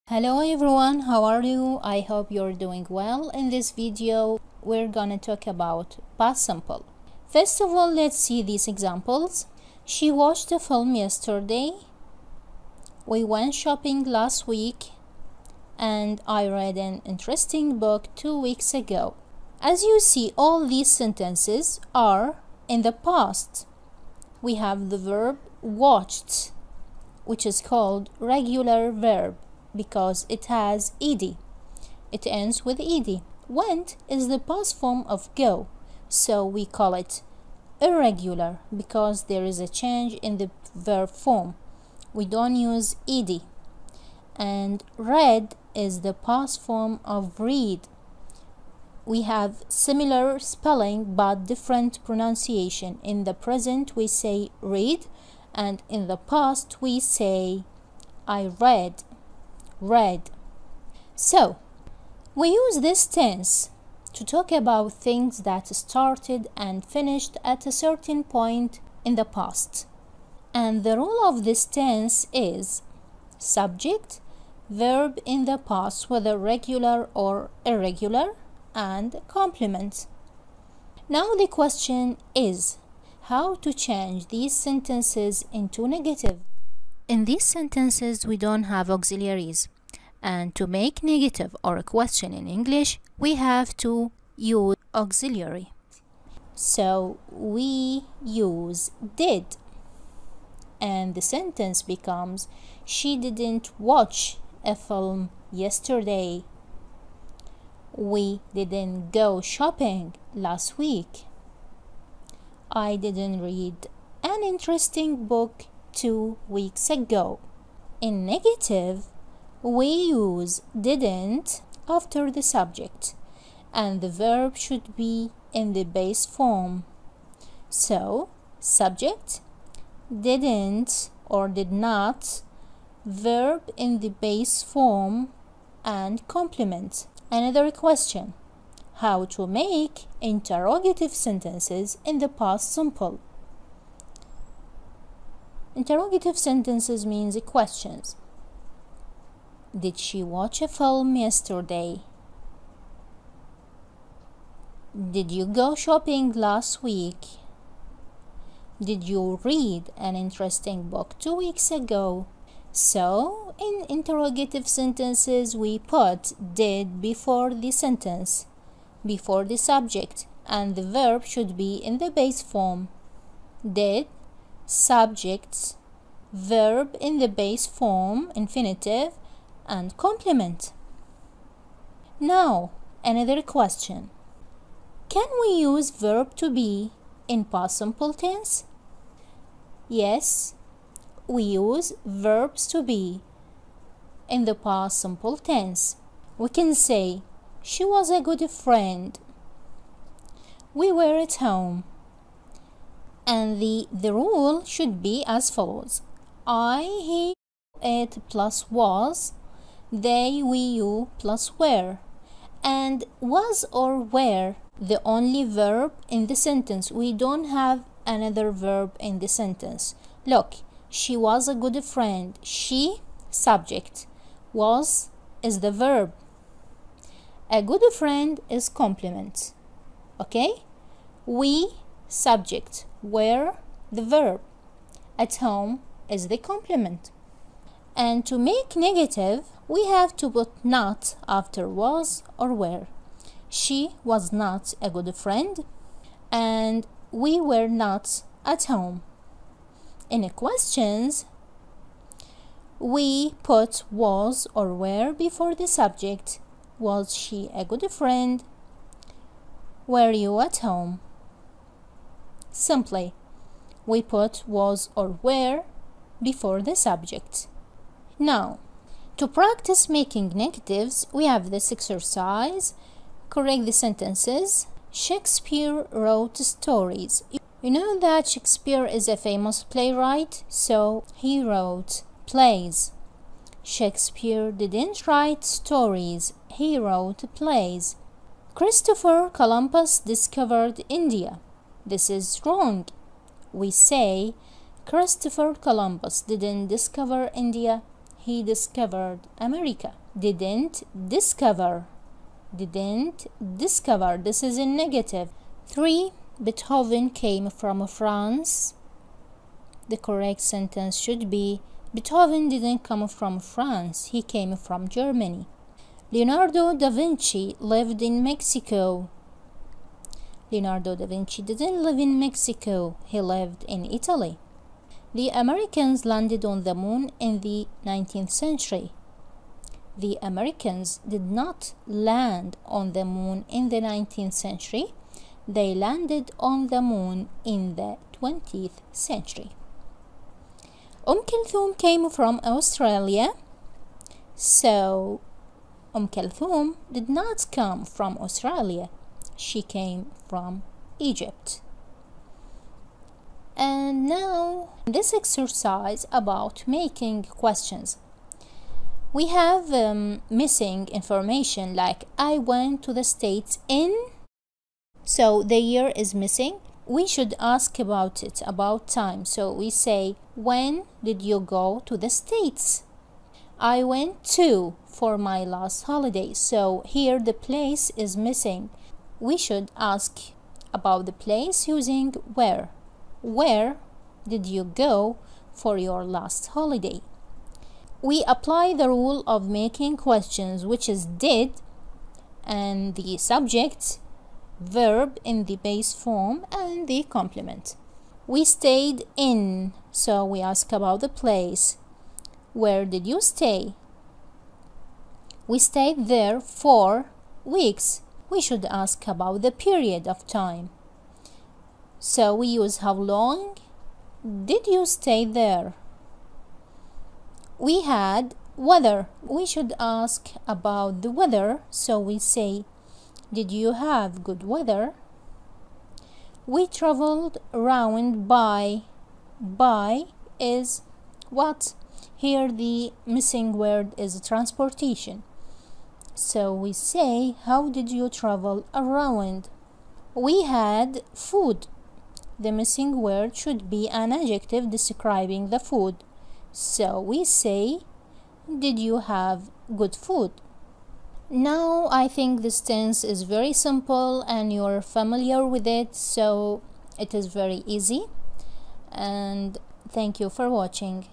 Hello everyone, how are you? I hope you're doing well. In this video, we're gonna talk about past simple. First of all, let's see these examples. She watched a film yesterday. We went shopping last week. And I read an interesting book 2 weeks ago. As you see, all these sentences are in the past. We have the verb watched, which is called regular verb, because it has ed. It ends with ed. Went is the past form of go, so we call it irregular because there is a change in the verb form. We don't use ed. And read is the past form of read. We have similar spelling but different pronunciation. In the present we say read, and in the past we say I read. So, we use this tense to talk about things that started and finished at a certain point in the past. And the rule of this tense is subject, verb in the past, whether regular or irregular, and complement. Now the question is how to change these sentences into negative. In these sentences, we don't have auxiliaries. And to make negative or a question in English, we have to use auxiliary. So we use did. And the sentence becomes, she didn't watch a film yesterday. We didn't go shopping last week. I didn't read an interesting book 2 weeks ago. In negative, we use didn't after the subject, and the verb should be in the base form. So, subject, didn't or did not, verb in the base form, and complement. Another question: how to make interrogative sentences in the past simple. Interrogative sentences means questions. Did she watch a film yesterday? Did you go shopping last week? Did you read an interesting book 2 weeks ago? So, in interrogative sentences, we put did before the sentence, before the subject, and the verb should be in the base form. Did, subject, verb in the base form, infinitive, and complement. Now, another question. Can we use verb to be in past simple tense? Yes, we use verbs to be in the past simple tense. We can say, she was a good friend. We were at home. And the rule should be as follows. I, he, it plus was, they, we, you plus were. And was or were the only verb in the sentence. We don't have another verb in the sentence. Look, she was a good friend. She, subject. Was is the verb. A good friend is complement. Okay? We, subject. Were, the verb. At home is the complement. And to make negative, we have to put not after was or were. She was not a good friend, and we were not at home. In questions, we put was or were before the subject. Was she a good friend? Were you at home? Simply, we put was or were before the subject. Now, to practice making negatives, we have this exercise. Correct the sentences. Shakespeare wrote stories. You know that Shakespeare is a famous playwright, so he wrote plays. Shakespeare didn't write stories, he wrote plays. Christopher Columbus discovered India. This is wrong. We say Christopher Columbus didn't discover India, he discovered America. Didn't discover. Didn't discover. This is a negative. 3. Beethoven came from France. The correct sentence should be Beethoven didn't come from France. He came from Germany. Leonardo da Vinci lived in Mexico. Leonardo da Vinci didn't live in Mexico. He lived in Italy. The Americans landed on the moon in the 19th century. The Americans did not land on the moon in the 19th century. They landed on the moon in the 20th century. Kulthum came from Australia. So, Kulthum did not come from Australia. She came from Egypt. And now, this exercise about making questions. We have missing information like I went to the States in. So the year is missing. We should ask about it, about time. So we say, when did you go to the States? I went to for my last holiday. So here the place is missing. We should ask about the place using where. Where did you go for your last holiday? We apply the rule of making questions, which is did, and the subject, verb in the base form, and the complement. We stayed in, so we ask about the place. Where did you stay? We stayed there for weeks. We should ask about the period of time. So we use how long did you stay there? We had weather. We should ask about the weather. So we say, did you have good weather? We traveled around by. By is what? Here the missing word is transportation. So we say, how did you travel around? We had food. The missing word should be an adjective describing the food. So we say, did you have good food? Now I think this tense is very simple and you're familiar with it, so it is very easy. And thank you for watching.